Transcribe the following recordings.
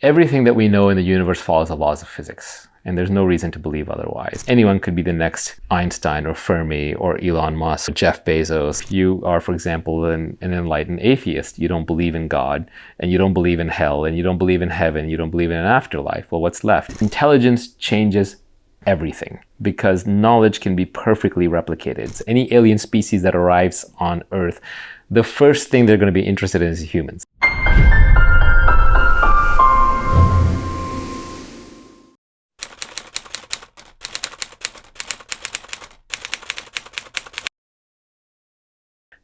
everything that we know in the universe follows the laws of physics, and there's no reason to believe otherwise. Anyone could be the next Einstein or Fermi or Elon Musk or Jeff Bezos. You are, for example, an enlightened atheist. You don't believe in God, and you don't believe in hell, and you don't believe in heaven, you don't believe in an afterlife. Well, what's left? Intelligence changes everything, because knowledge can be perfectly replicated. Any alien species that arrives on Earth, the first thing they're going to be interested in is humans.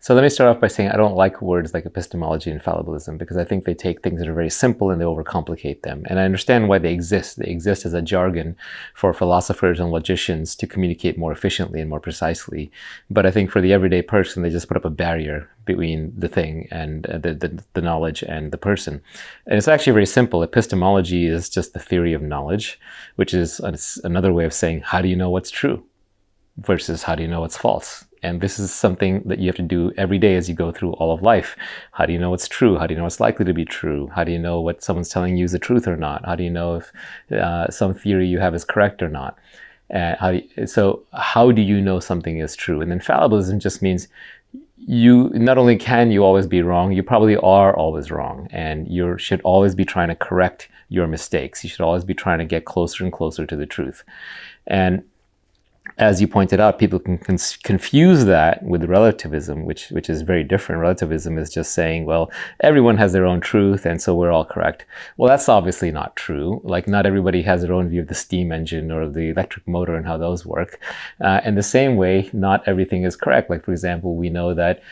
So let me start off by saying I don't like words like epistemology and fallibilism, because I think they take things that are very simple and they overcomplicate them. And I understand why they exist. They exist as a jargon for philosophers and logicians to communicate more efficiently and more precisely. But I think for the everyday person, they just put up a barrier between the thing and the knowledge and the person. And it's actually very simple. Epistemology is just the theory of knowledge, which is another way of saying, how do you know what's true versus how do you know what's false? And this is something that you have to do every day as you go through all of life. How do you know what's true? How do you know what's likely to be true? How do you know what someone's telling you is the truth or not? How do you know if some theory you have is correct or not? So how do you know something is true? And then fallibilism just means you not only can you always be wrong, you probably are always wrong. And you should always be trying to correct your mistakes. You should always be trying to get closer and closer to the truth. And as you pointed out, people can confuse that with relativism, which is very different. Relativism is just saying, well, everyone has their own truth, and so we're all correct. Well, that's obviously not true. Like, not everybody has their own view of the steam engine or the electric motor and how those work. In the same way, not everything is correct. Like, for example, we know that,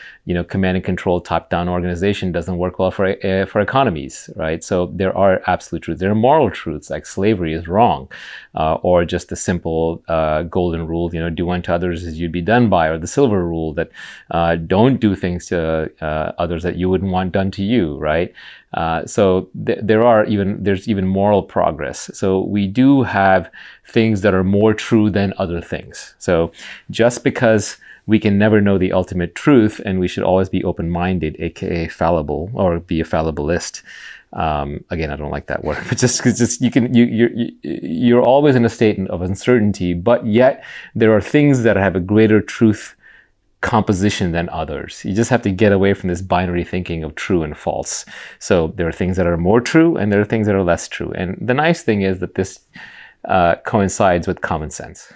command and control top-down organization doesn't work well for economies, right? So there are absolute truths. There are moral truths, like slavery is wrong, or just the simple golden rule, do unto others as you'd be done by, or the silver rule that don't do things to others that you wouldn't want done to you, right? So there's even moral progress. So we do have things that are more true than other things. So just because we can never know the ultimate truth, and we should always be open-minded, aka fallible, or be a fallibilist. Again, I don't like that word, but you're always in a state of uncertainty, but yet there are things that have a greater truth composition than others. You just have to get away from this binary thinking of true and false. So there are things that are more true, and there are things that are less true. And the nice thing is that this coincides with common sense.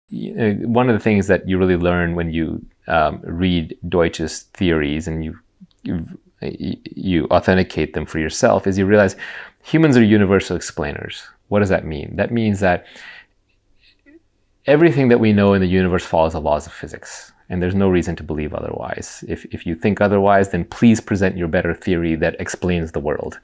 One of the things that you really learn when you read Deutsch's theories and you authenticate them for yourself is you realize humans are universal explainers. What does that mean? That means that everything that we know in the universe follows the laws of physics, and there's no reason to believe otherwise. If you think otherwise, then please present your better theory that explains the world.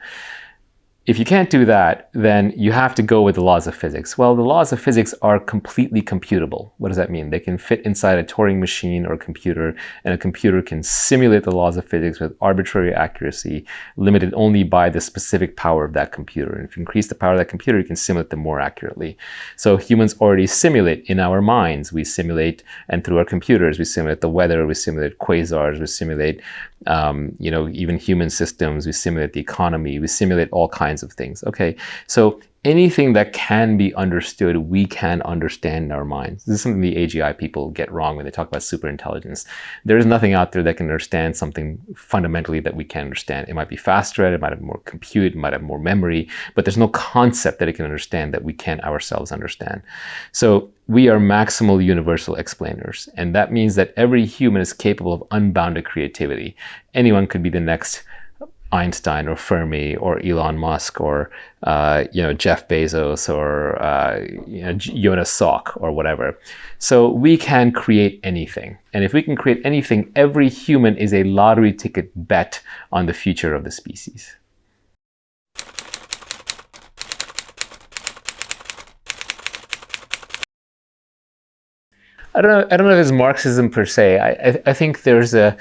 If you can't do that, then you have to go with the laws of physics. Well, the laws of physics are completely computable. What does that mean? They can fit inside a Turing machine or a computer, and a computer can simulate the laws of physics with arbitrary accuracy, limited only by the specific power of that computer. And if you increase the power of that computer, you can simulate them more accurately. So humans already simulate in our minds. We simulate, and through our computers, we simulate the weather, we simulate quasars, we simulate even human systems, we simulate the economy, we simulate all kinds of things. Okay, so anything that can be understood, we can understand in our minds. This is something the AGI people get wrong when they talk about superintelligence. There is nothing out there that can understand something fundamentally that we can understand. It might be faster, it might have more compute, it might have more memory, but there's no concept that it can understand that we can't ourselves understand. So we are maximal universal explainers, and that means that every human is capable of unbounded creativity. Anyone could be the next Einstein or Fermi or Elon Musk or Jeff Bezos or Jonas Salk or whatever. So we can create anything, and if we can create anything, every human is a lottery ticket bet on the future of the species. I don't know if it's Marxism per se. I think there's a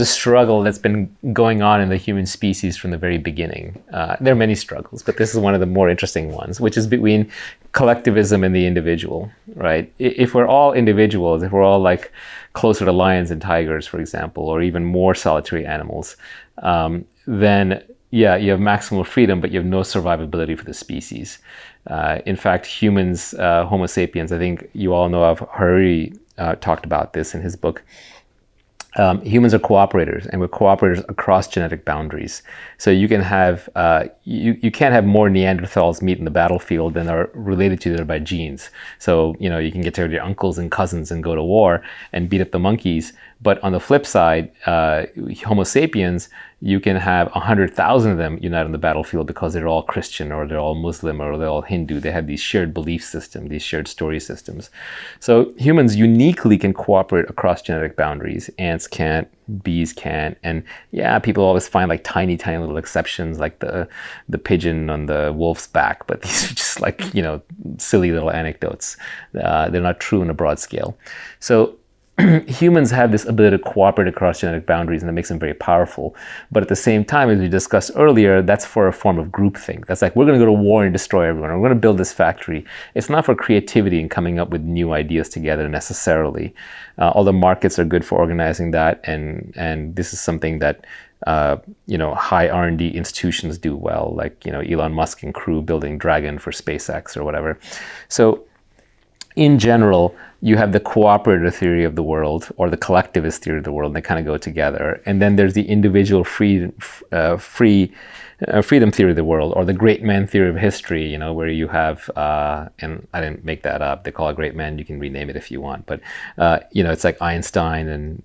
struggle that's been going on in the human species from the very beginning. There are many struggles, but this is one of the more interesting ones, which is between collectivism and the individual, right? If we're all individuals, if we're all like closer to lions and tigers, for example, or even more solitary animals, then yeah, you have maximal freedom, but you have no survivability for the species. In fact, humans, Homo sapiens, I think you all know of, Harari talked about this in his book. Humans are cooperators, and we're cooperators across genetic boundaries. So you can have, you can't have more Neanderthals meet in the battlefield than are related to them by genes. So, you know, you can get together with your uncles and cousins and go to war and beat up the monkeys. But on the flip side, Homo sapiens, you can have 100,000 of them unite on the battlefield because they're all Christian or they're all Muslim or they're all Hindu. They have these shared belief systems, these shared story systems. So humans uniquely can cooperate across genetic boundaries. Ants can't, bees can't. And yeah, people always find like tiny little exceptions, like the pigeon on the wolf's back. But these are just like, you know, silly little anecdotes. They're not true on a broad scale. So humans have this ability to cooperate across genetic boundaries, and that makes them very powerful. But at the same time, as we discussed earlier, that's for a form of groupthink. That's like, we're going to go to war and destroy everyone. We're going to build this factory. It's not for creativity and coming up with new ideas together necessarily. Although markets are good for organizing that, and this is something that you know, high R&D institutions do well, like, you know, Elon Musk and crew building Dragon for SpaceX or whatever. So in general, you have the cooperative theory of the world or the collectivist theory of the world, and they kind of go together. And then there's the individual freedom theory of the world, or the great man theory of history, you know, where you have, and I didn't make that up, they call it great man, you can rename it if you want, but, you know, it's like Einstein and,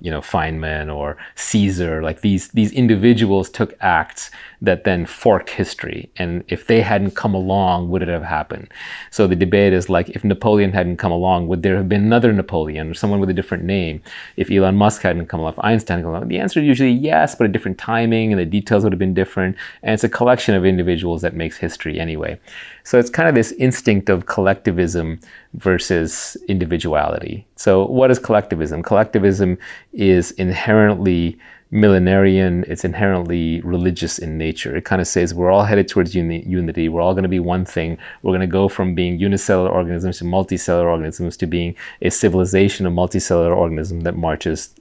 you know, Feynman or Caesar, like these individuals took acts that then fork history. And if they hadn't come along, would it have happened? So the debate is like, if Napoleon hadn't come along, would there have been another Napoleon or someone with a different name? If Elon Musk hadn't come along, if Einstein hadn't come along, the answer is usually yes, but a different timing and the details would have been different. And it's a collection of individuals that makes history anyway. So it's kind of this instinct of collectivism versus individuality. So what is collectivism? Collectivism is inherently millenarian, it's inherently religious in nature. It kind of says we're all headed towards unity, we're all going to be one thing, we're going to go from being unicellular organisms to multicellular organisms to being a civilization of multicellular organisms that marches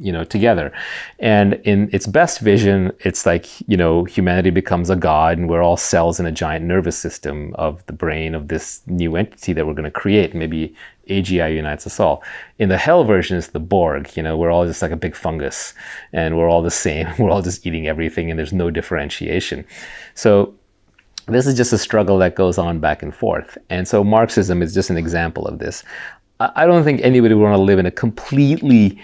you know, together. And in its best vision, it's like, you know, humanity becomes a god and we're all cells in a giant nervous system of the brain of this new entity that we're going to create. Maybe AGI unites us all. In the hell version, it's the Borg. You know, we're all just like a big fungus and we're all the same. We're all just eating everything and there's no differentiation. So this is just a struggle that goes on back and forth. And so Marxism is just an example of this. I don't think anybody would want to live in a completely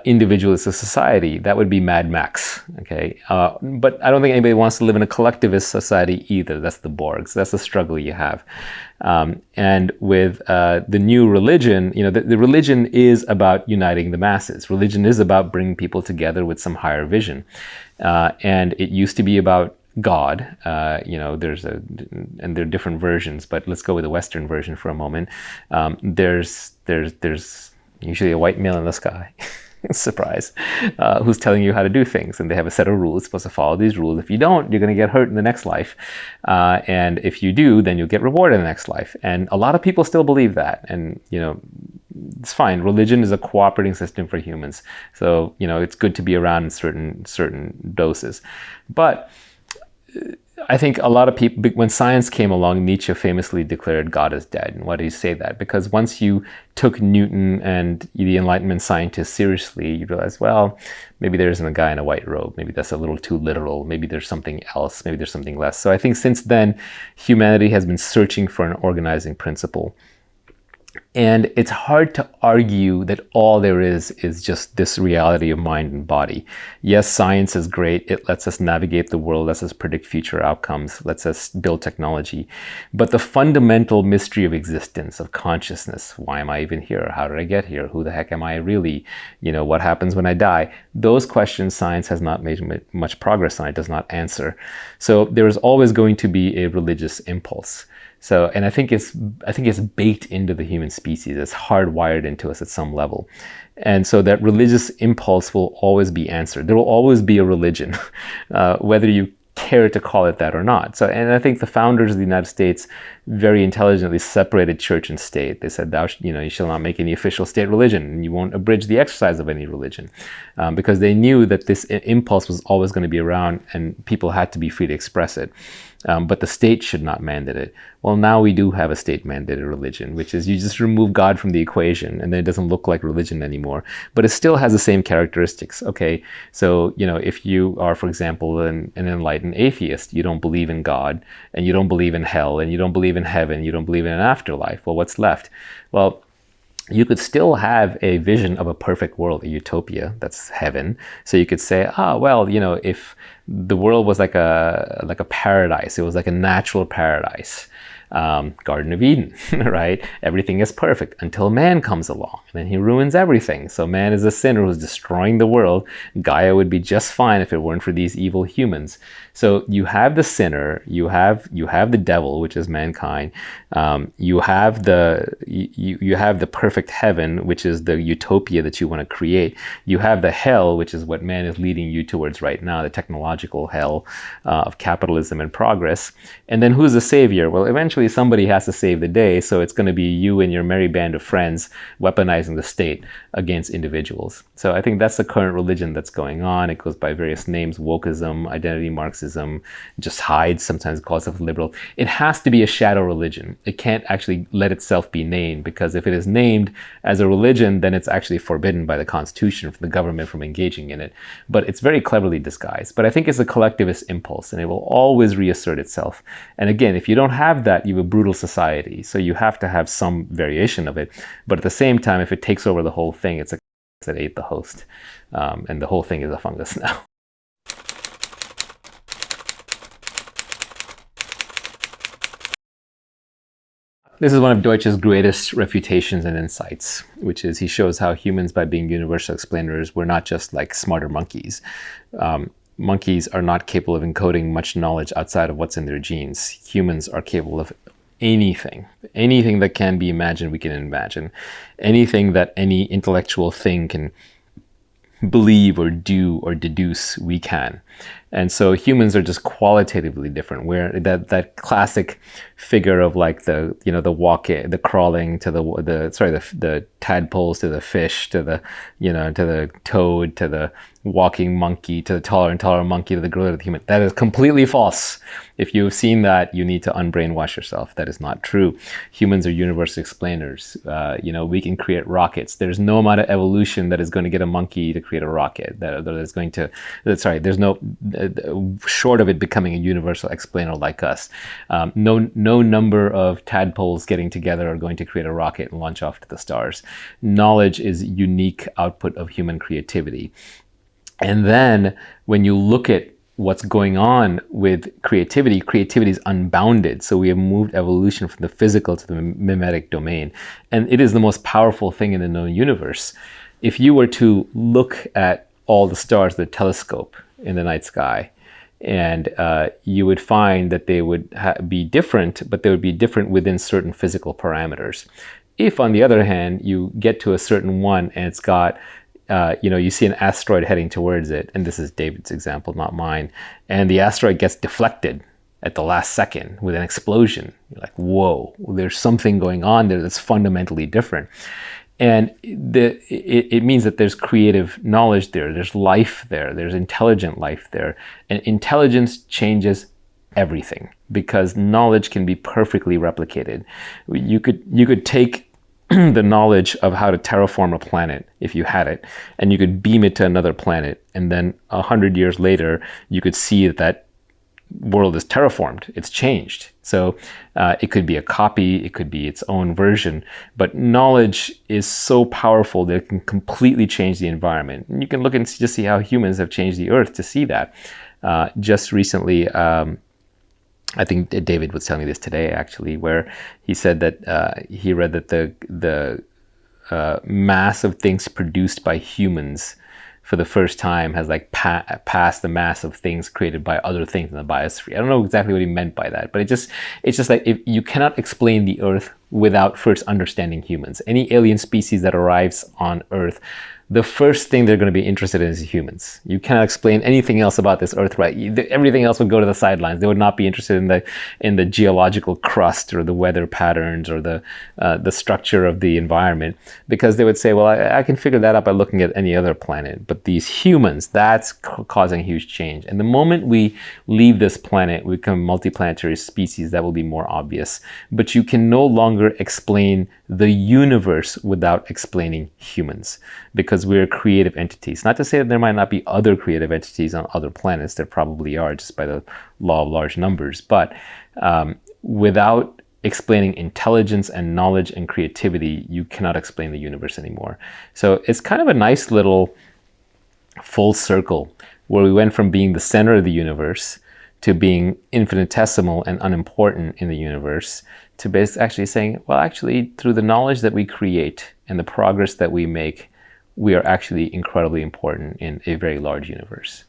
individualistic society. That would be Mad Max, okay? But I don't think anybody wants to live in a collectivist society either. That's the Borgs. That's the struggle you have. And with the new religion, you know, the religion is about uniting the masses. Religion is about bringing people together with some higher vision. And it used to be about God. You know, and there are different versions, but let's go with the Western version for a moment. There's usually a white male in the sky. Surprise, who's telling you how to do things, and they have a set of rules. You're supposed to follow these rules. If you don't, you're going to get hurt in the next life, and if you do, then you'll get rewarded in the next life. And a lot of people still believe that, and you know, it's fine. Religion is a cooperating system for humans, so you know, it's good to be around in certain doses. But I think a lot of people, when science came along, Nietzsche famously declared God is dead. And why did he say that? Because once you took Newton and the Enlightenment scientists seriously, you realize, well, maybe there isn't a guy in a white robe. Maybe that's a little too literal. Maybe there's something else. Maybe there's something less. So I think since then, humanity has been searching for an organizing principle. And it's hard to argue that all there is just this reality of mind and body. Yes, science is great. It lets us navigate the world, lets us predict future outcomes, lets us build technology. But the fundamental mystery of existence, of consciousness, why am I even here? How did I get here? Who the heck am I really? You know, what happens when I die? Those questions science has not made much progress on. It does not answer. So there is always going to be a religious impulse. So, and I think it's baked into the human species. It's hardwired into us at some level. And so that religious impulse will always be answered. There will always be a religion, whether you care to call it that or not. So, and I think the founders of the United States very intelligently separated church and state. They said, you shall not make any official state religion, and you won't abridge the exercise of any religion, because they knew that this impulse was always going to be around, and people had to be free to express it. But the state should not mandate it. Well, now we do have a state-mandated religion, which is you just remove God from the equation, and then it doesn't look like religion anymore. But it still has the same characteristics. Okay, so if you are, for example, an enlightened atheist, you don't believe in God, and you don't believe in hell, and you don't believe in heaven, you don't believe in an afterlife. Well, what's left? Well, you could still have a vision of a perfect world, a utopia, that's heaven. So you could say, if the world was like a paradise, it was like a natural paradise, Garden of Eden, right? Everything is perfect until man comes along, and then he ruins everything. So man is a sinner who's destroying the world. Gaia would be just fine if it weren't for these evil humans. So you have the sinner, you have the devil, which is mankind. You have the perfect heaven, which is the utopia that you want to create. You have the hell, which is what man is leading you towards right now, the technological hell of capitalism and progress. And then who's the savior? Well, eventually somebody has to save the day, so it's going to be you and your merry band of friends weaponizing the state against individuals. So I think that's the current religion that's going on. It goes by various names: wokeism, identity Marxism, just hides, sometimes calls itself liberal. It has to be a shadow religion. It can't actually let itself be named, because if it is named as a religion, then it's actually forbidden by the Constitution from the government from engaging in it. But it's very cleverly disguised. But I think it's a collectivist impulse, and it will always reassert itself. And again, if you don't have that, you have a brutal society. So you have to have some variation of it. But at the same time, if it takes over the whole thing, it's a that ate the host. And the whole thing is a fungus now. This is one of Deutsch's greatest refutations and insights, which is he shows how humans, by being universal explainers, we're not just like smarter monkeys. Monkeys are not capable of encoding much knowledge outside of what's in their genes. Humans are capable of anything that can be imagined, we can imagine. Anything that any intellectual thing can believe or do or deduce, we can. And so humans are just qualitatively different, where that classic figure of like the crawling to the tadpoles to the fish to the toad to the walking monkey to the taller and taller monkey to the gorilla to the human. That is completely false. If you've seen that, you need to unbrainwash yourself. That is not true. Humans are universal explainers. We can create rockets. There's no amount of evolution that is going to get a monkey to create a rocket. There's no short of it becoming a universal explainer like us. No number of tadpoles getting together are going to create a rocket and launch off to the stars. Knowledge is unique output of human creativity. And then when you look at what's going on with creativity is unbounded. So we have moved evolution from the physical to the mimetic domain. And it is the most powerful thing in the known universe. If you were to look at all the stars with a telescope in the night sky, and you would find that they would be different, but they would be different within certain physical parameters. If, on the other hand, you get to a certain one and it's got you see an asteroid heading towards it, and this is David's example, not mine, and the asteroid gets deflected at the last second with an explosion. You're like, whoa, there's something going on there that's fundamentally different. And it means that there's creative knowledge there, there's life there, there's intelligent life there. And intelligence changes everything, because knowledge can be perfectly replicated. You could take the knowledge of how to terraform a planet, if you had it, and you could beam it to another planet, and then 100 years later you could see that world is terraformed, it's changed. So it could be a copy, it could be its own version, but knowledge is so powerful that it can completely change the environment. And you can look and just see how humans have changed the earth to see that. Just recently, I think David was telling me this today, actually, where he said that he read that the mass of things produced by humans for the first time has like passed the mass of things created by other things in the biosphere. I don't know exactly what he meant by that, but it's just like, if you cannot explain the Earth without first understanding humans. Any alien species that arrives on Earth, the first thing they're going to be interested in is humans. You cannot explain anything else about this Earth, right? Everything else would go to the sidelines. They would not be interested in the geological crust or the weather patterns or the structure of the environment, because they would say, well, I can figure that out by looking at any other planet. But these humans, that's causing a huge change. And the moment we leave this planet, we become multiplanetary species. That will be more obvious. But you can no longer explain the universe without explaining humans, because we're creative entities. Not to say that there might not be other creative entities on other planets. There probably are, just by the law of large numbers. But without explaining intelligence and knowledge and creativity, you cannot explain the universe anymore. So it's kind of a nice little full circle where we went from being the center of the universe to being infinitesimal and unimportant in the universe, to actually saying, well, actually, through the knowledge that we create and the progress that we make, we are actually incredibly important in a very large universe.